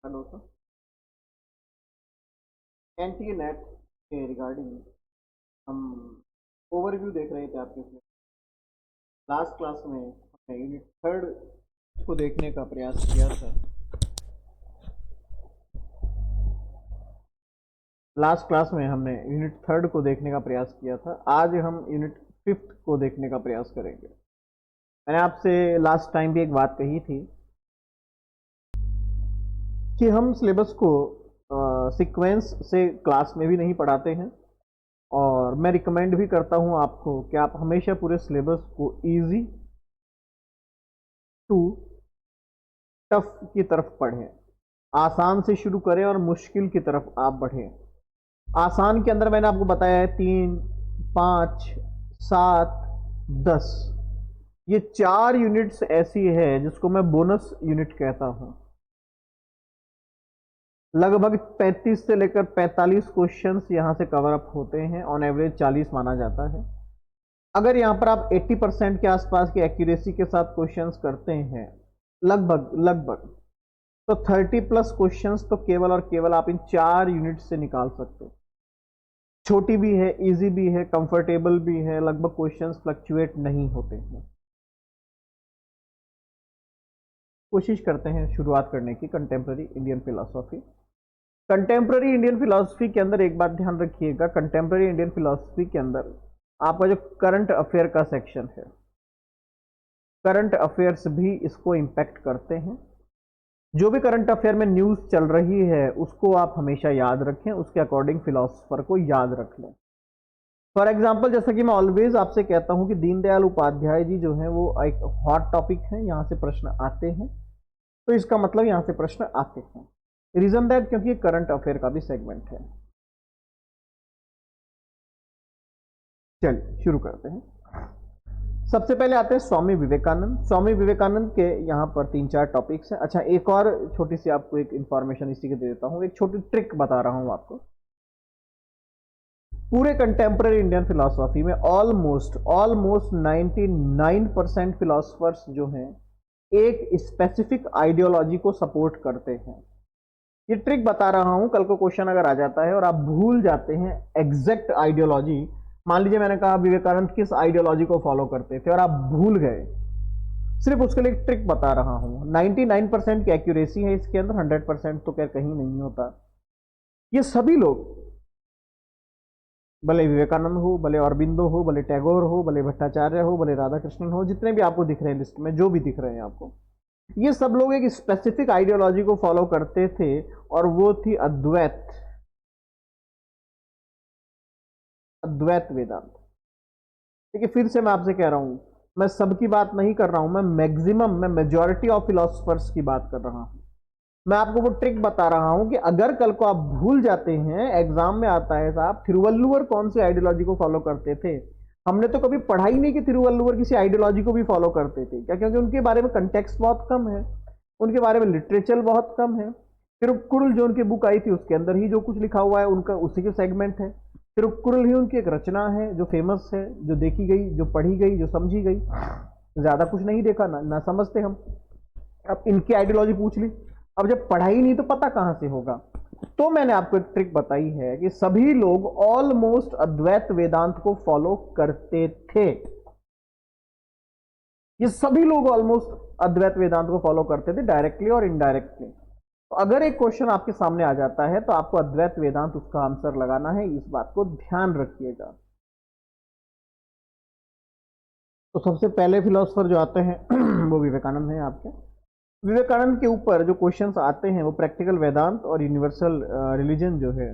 Hello sir. NTA net के regarding हम overview देख रहे थे आपके इसमें। लास्ट क्लास में हमने यूनिट थर्ड को देखने का प्रयास किया था। लास्ट क्लास में हमने यूनिट थर्ड को देखने का प्रयास किया था। आज हम यूनिट फिफ्थ को देखने का प्रयास करेंगे। मैंने आपसे लास्ट टाइम भी एक बात कही थी कि हम सिलेबस को सीक्वेंस से क्लास में भी नहीं पढ़ाते हैं, और मैं रिकमेंड भी करता हूं आपको कि आप हमेशा पूरे सिलेबस को इजी टू टफ की तरफ पढ़ें। आसान से शुरू करें और मुश्किल की तरफ आप बढ़ें। आसान के अंदर मैंने आपको बताया है 3, 5, 7, 10, ये 4 यूनिट्स ऐसी है जिसको मैं बोनस यूनिट कहता हूं। लगभग 35 से लेकर 45 क्वेश्चंस यहां से कवर अप होते हैं। ऑन एवरेज 40 माना जाता है। अगर यहां पर आप 80% के आसपास की एक्यूरेसी के साथ क्वेश्चंस करते हैं, लगभग लगभग, तो 30 प्लस क्वेश्चंस तो केवल और केवल आप इन 4 यूनिट से निकाल सकते हो। छोटी भी है, इजी भी है, कंफर्टेबल भी है, लगभग क्वेश्चंस फ्लक्चुएट नहीं होते हैं। कोशिश करते हैं शुरुआत करने की contemporary Indian philosophy. Contemporary Indian philosophy के अंदर एक बात ध्यान रखिएगा, कंटेम्प्रेरी इंडियन फिलॉसफी के अंदर आपका जो करंट अफेयर का सेक्शन है, करंट अफेयर्स भी इसको इंपैक्ट करते हैं। जो भी करंट अफेयर में न्यूज चल रही है उसको आप हमेशा याद रखें, उसके अकॉर्डिंग फिलॉसफर को याद रख लें। फॉर एग्जाम्पल, जैसा कि मैं ऑलवेज आपसे कहता हूं कि दीनदयाल उपाध्याय जी जो है वो एक हॉट टॉपिक है, यहां से प्रश्न आते हैं, तो इसका मतलब यहां से प्रश्न आते हैं। रीजन दैट क्योंकि ये करंट अफेयर का भी सेगमेंट है। चलिए शुरू करते हैं। सबसे पहले आते हैं स्वामी विवेकानंद। स्वामी विवेकानंद के यहाँ पर 3-4 टॉपिक्स हैं। अच्छा, एक और छोटी सी आपको एक इंफॉर्मेशन इसी के दे देता हूँ, एक छोटी ट्रिक बता रहा हूँ आपको। पूरे कंटेम्प्रेरी इंडियन फिलोसॉफी में ऑलमोस्ट 99% फिलोसफर्स जो हैं एक स्पेसिफिक आइडियोलॉजी को सपोर्ट करते हैं। ये ट्रिक बता रहा हूं, कल को क्वेश्चन अगर आ जाता है और आप भूल जाते हैं एग्जैक्ट आइडियोलॉजी, मान लीजिए मैंने कहा विवेकानंद किस आइडियोलॉजी को फॉलो करते थे और आप भूल गए, सिर्फ उसके लिए एक ट्रिक बता रहा हूं। 99% की एक्यूरेसी है इसके अंदर, 100% तो क्या कहीं नहीं होता। ये सभी लोग, भले विवेकानंद हो, भले अरबिंदो हो, भले टैगोर हो, भले भट्टाचार्य हो, भले राधा कृष्णन हो, जितने भी आपको दिख रहे हैं लिस्ट में, जो भी दिख रहे हैं आपको, ये सब लोग एक स्पेसिफिक आइडियोलॉजी को फॉलो करते थे और वो थी अद्वैत, अद्वैत वेदांत। देखिए फिर से मैं आपसे कह रहा हूं, मैं सबकी बात नहीं कर रहा हूं, मैं मैक्सिमम, मैं मेजॉरिटी ऑफ फिलोसफर्स की बात कर रहा हूं। मैं आपको वो ट्रिक बता रहा हूं कि अगर कल को आप भूल जाते हैं, एग्जाम में आता है साहब थिरुवल्लुवर कौन सी आइडियोलॉजी को फॉलो करते थे, हमने तो कभी पढ़ा ही नहीं कि थिरुवल्लुवर किसी आइडियोलॉजी को भी फॉलो करते थे। क्या? क्योंकि उनके बारे में कंटेक्स्ट बहुत कम है, उनके बारे में लिटरेचर बहुत कम है। तिरुक्कुरल जो उनकी बुक आई थी उसके अंदर ही जो कुछ लिखा हुआ है उनका उसी के सेगमेंट है। तिरुक्कुरल ही उनकी एक रचना है जो फेमस है, जो देखी गई, जो पढ़ी गई, जो समझी गई। ज्यादा कुछ नहीं देखा ना समझते हम। अब इनकी आइडियोलॉजी पूछ ली, अब जब पढ़ाई नहीं तो पता कहां से होगा। तो मैंने आपको एक ट्रिक बताई है कि सभी लोग ऑलमोस्ट अद्वैत वेदांत को फॉलो करते थे। ये सभी लोग ऑलमोस्ट अद्वैत वेदांत को फॉलो करते थे, डायरेक्टली और इनडायरेक्टली। तो अगर एक क्वेश्चन आपके सामने आ जाता है तो आपको अद्वैत वेदांत उसका आंसर लगाना है, इस बात को ध्यान रखिएगा। तो सबसे पहले फिलोसफर जो आते हैं वो विवेकानंद हैं आपके। विवेकानंद के ऊपर जो क्वेश्चंस आते हैं वो प्रैक्टिकल वेदांत और यूनिवर्सल रिलीजन जो है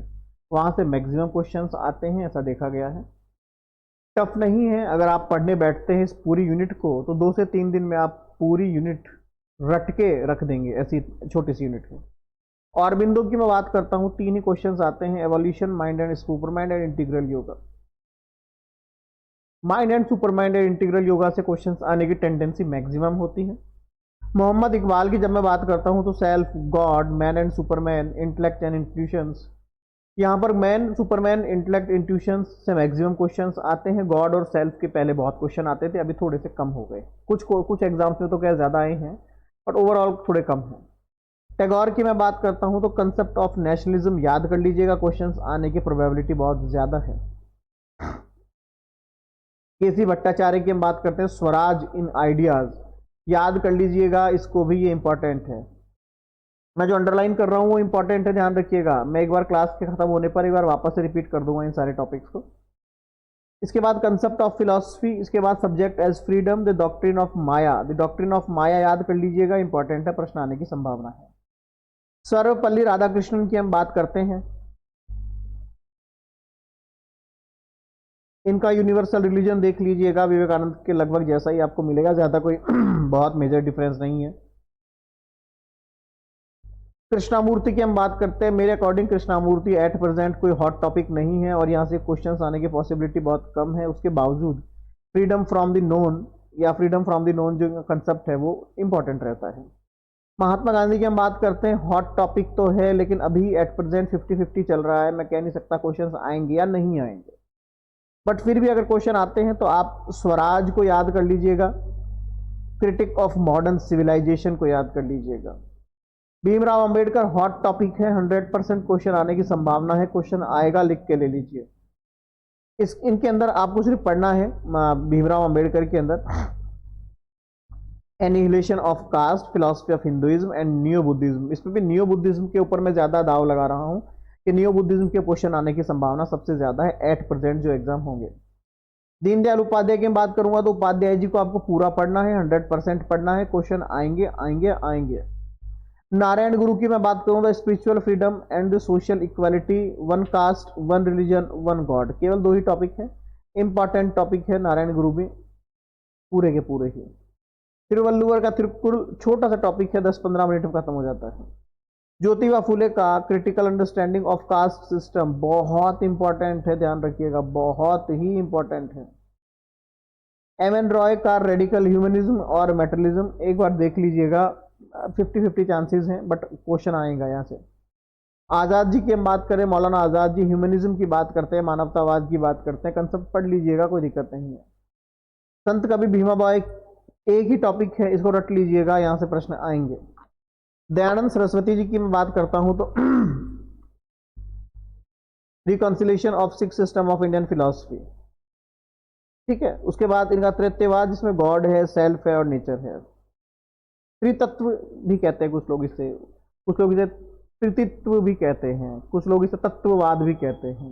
वहां से मैक्सिमम क्वेश्चंस आते हैं, ऐसा देखा गया है। टफ नहीं है, अगर आप पढ़ने बैठते हैं इस पूरी यूनिट को तो 2 से 3 दिन में आप पूरी यूनिट रट के रख देंगे, ऐसी छोटी सी यूनिट है। और बिंदु की मैं बात करता हूं, 3 ही क्वेश्चंस आते हैं, evolution, mind and supermind and integral yoga. Mind and supermind and integral yoga से क्वेश्चंस आने की टेंडेंसी मैक्सिमम होती है। मोहम्मद इकबाल की जब मैं बात करता हूं तो self, God, man and Superman, intellect and intuitions, यहां पर मैन, सुपरमैन, इंटेलेक्ट, इंट्यूशंस से मैक्सिमम क्वेश्चंस आते हैं। गॉड और सेल्फ के पहले बहुत क्वेश्चन आते थे, अभी थोड़े से कम हो गए। कुछ एग्जाम्स में तो क्या ज्यादा आए हैं, बट ओवरऑल थोड़े कम हैं। टैगोर की मैं बात करता हूं तो कंसेप्ट ऑफ नेशनलिज्म याद कर लीजिएगा, क्वेश्चंस आने की प्रोबेबिलिटी बहुत ज्यादा है। केसी भट्टाचार्य की हम बात करते हैं, स्वराज इन आइडियाज, याद कर लीजिएगा, इसको भी ये इंपॉर्टेंट है। मैं जो अंडरलाइन कर रहा हूं वो इंपॉर्टेंट है, ध्यान रखिएगा। मैं एक बार क्लास के खत्म होने पर एक बार वापस से रिपीट कर दूंगा इन सारे टॉपिक्स को। इसके बाद कंसेप्ट ऑफ फिलॉसफी, इसके बाद subject as freedom, the doctrine of Maya. The doctrine of Maya याद कर लीजिएगा, इंपॉर्टेंट है, प्रश्न आने की संभावना है। सर्वपल्ली राधाकृष्णन की हम बात करते हैं, इनका यूनिवर्सल रिलीजन देख लीजिएगा, विवेकानंद के लगभग जैसा ही आपको मिलेगा, ज्यादा कोई बहुत मेजर डिफरेंस नहीं है। कृष्णामूर्ति की हम बात करते हैं, मेरे अकॉर्डिंग कृष्णामूर्ति एट प्रेजेंट कोई हॉट टॉपिक नहीं है और यहाँ से क्वेश्चंस आने की पॉसिबिलिटी बहुत कम है। उसके बावजूद फ्रीडम फ्रॉम द नोन या फ्रीडम फ्रॉम द नोन जो कंसेप्ट है वो इंपॉर्टेंट रहता है। महात्मा गांधी की हम बात करते हैं, हॉट टॉपिक तो है लेकिन अभी एट प्रेजेंट 50-50 चल रहा है, मैं कह नहीं सकता क्वेश्चंस आएंगे या नहीं आएंगे, बट फिर भी अगर क्वेश्चन आते हैं तो आप स्वराज को याद कर लीजिएगा, क्रिटिक ऑफ मॉडर्न सिविलाइजेशन को याद कर लीजिएगा। भीमराव अंबेडकर हॉट टॉपिक है, 100% क्वेश्चन आने की संभावना है, क्वेश्चन आएगा, लिख के ले लीजिए। इनके अंदर आपको सिर्फ पढ़ना है, भीमराव अंबेडकर के अंदर annihilation of caste, philosophy of Hinduism and neo Buddhism. इसमें भी नियो बुद्धिज्म के ऊपर मैं ज्यादा दाव लगा रहा हूं कि नियो बुद्धिज्म के क्वेश्चन आने की संभावना सबसे ज्यादा है एट प्रेजेंट जो एग्जाम होंगे। दीनदयाल उपाध्याय की बात करूंगा तो उपाध्याय जी को आपको पूरा पढ़ना है, 100% पढ़ना है, क्वेश्चन आएंगे आएंगे आएंगे। नारायण गुरु की मैं बात करूं तो spiritual freedom and the social equality, one cast one religion one God, केवल 2 ही टॉपिक है, इंपॉर्टेंट टॉपिक है नारायण गुरु में, पूरे के पूरे ही। तिरुवल्लुवर का त्रिकुल छोटा सा टॉपिक है, 10-15 मिनट में खत्म हो जाता है। ज्योतिबा फुले का critical understanding of caste system बहुत इंपॉर्टेंट है, ध्यान रखिएगा, बहुत ही इंपॉर्टेंट है। एम.एन. रॉय का रेडिकल ह्यूमनिज्म और मेटरलिज्म एक बार देख लीजिएगा, 50-50 चांसेस हैं बट क्वेश्चन आएगा यहाँ से। आजाद जी की हम बात करें, मौलाना आजाद जी ह्यूमनिज्म की बात करते हैं, मानवतावाद की बात करते हैं, कंसेप्ट पढ़ लीजिएगा, कोई दिक्कत नहीं है। संत कवि भीमा बाई एक ही टॉपिक है, इसको रट लीजिएगा, यहां से प्रश्न आएंगे। दयानंद सरस्वती जी की मैं बात करता हूं तो reconciliation of 6 system of Indian philosophy, ठीक है। उसके बाद इनका तृतीयवाद जिसमें गॉड है, सेल्फ है और नेचर है। त्रितत्व भी कहते हैं कुछ लोग इसे, कुछ लोग इसे त्रितित्व भी कहते हैं, कुछ लोग इसे तत्ववाद भी कहते हैं,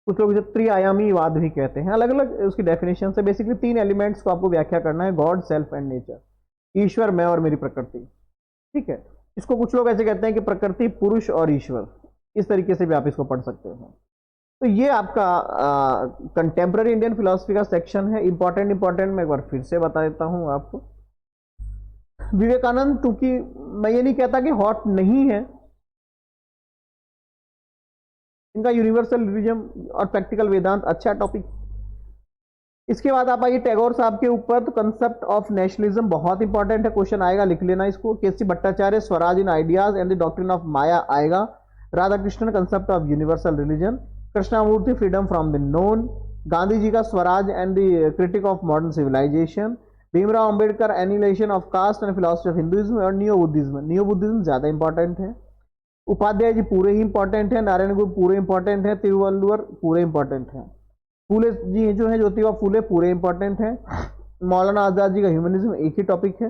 कुछ लोग इसे त्रिआयामीवाद भी कहते हैं, अलग अलग उसकी डेफिनेशन से। बेसिकली 3 एलिमेंट्स को आपको व्याख्या करना है, गॉड, सेल्फ एंड नेचर, ईश्वर, मैं और मेरी प्रकृति, ठीक है। इसको कुछ लोग ऐसे कहते हैं कि प्रकृति, पुरुष और ईश्वर, इस तरीके से भी आप इसको पढ़ सकते हो। तो ये आपका कंटेम्प्रेरी इंडियन फिलॉसफी का सेक्शन है, इंपॉर्टेंट मैं एक बार फिर से बता देता हूं आपको। विवेकानंद, क्योंकि मैं ये नहीं कहता कि हॉट नहीं है, इनका यूनिवर्सल रिलीजन और प्रैक्टिकल वेदांत अच्छा टॉपिक। इसके बाद आप आइए टैगोर साहब के ऊपर, तो कंसेप्ट ऑफ नेशनलिज्म बहुत इंपॉर्टेंट है, क्वेश्चन आएगा, लिख लेना इसको। KC Bhattacharya Swaraj in ideas and the doctrine of Maya आएगा। Radhakrishnan concept of universal religion. Krishnamurti freedom from the known. Gandhi ji का Swaraj and the critique of modern civilisation. Bhimrao Ambedkar annihilation of caste and philosophy of Hinduism और neo Buddhism. Neo Buddhism ज्यादा important है। उपाध्याय जी पूरे ही important है, नारायण गुरु पूरे important है, तिरुवल्लुवर पूरे इंपॉर्टेंट है, फूले जी जो है ज्योतिबा फूले पूरे इंपॉर्टेंट है, मौलाना आजाद जी का ह्यूमनिज्म एक ही टॉपिक है।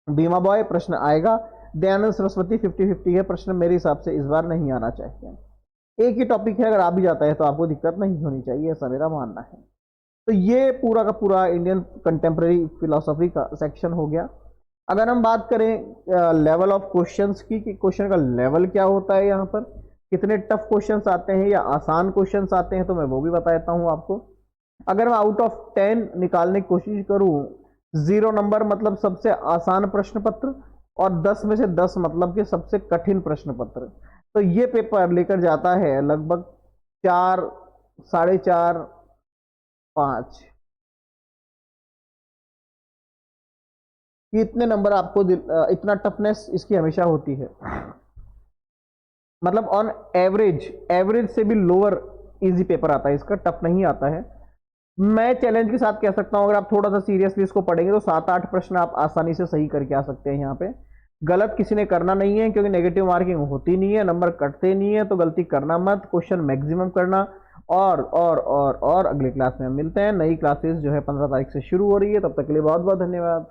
भीमा बाई प्रश्न आएगा। दयानंद सरस्वती 50-50 है, प्रश्न मेरे हिसाब से इस बार नहीं आना चाहिए, एक ही टॉपिक है, अगर आ भी जाता है तो आपको दिक्कत नहीं होनी चाहिए, ऐसा मेरा मानना है। तो ये पूरा का पूरा इंडियन कंटेम्प्रेरी फिलोसफी का सेक्शन हो गया। अगर हम बात करें लेवल ऑफ क्वेश्चंस की, कि क्वेश्चन का लेवल क्या होता है, यहाँ पर कितने टफ क्वेश्चंस आते हैं या आसान क्वेश्चंस आते हैं, तो मैं वो भी बता देता हूँ आपको। अगर मैं आउट ऑफ 10 निकालने की कोशिश करूँ, 0 नंबर मतलब सबसे आसान प्रश्न पत्र और 10 में से 10 मतलब कि सबसे कठिन प्रश्न पत्र, तो ये पेपर लेकर जाता है लगभग 4, 4.5, 5, कि इतने नंबर आपको इतना टफनेस इसकी हमेशा होती है। मतलब ऑन एवरेज से भी लोअर इजी पेपर आता है इसका, टफ नहीं आता है। मैं चैलेंज के साथ कह सकता हूं, अगर आप थोड़ा सा सीरियसली इसको पढ़ेंगे तो 7-8 प्रश्न आप आसानी से सही करके आ सकते हैं यहाँ पे। गलत किसी ने करना नहीं है, क्योंकि नेगेटिव मार्किंग होती नहीं है, नंबर कटते नहीं है, तो गलती करना मत, क्वेश्चन मैक्सिमम करना। और अगले क्लास में हम मिलते हैं। नई क्लासेस जो है 15 तारीख से शुरू हो रही है। तब तक के लिए बहुत बहुत धन्यवाद।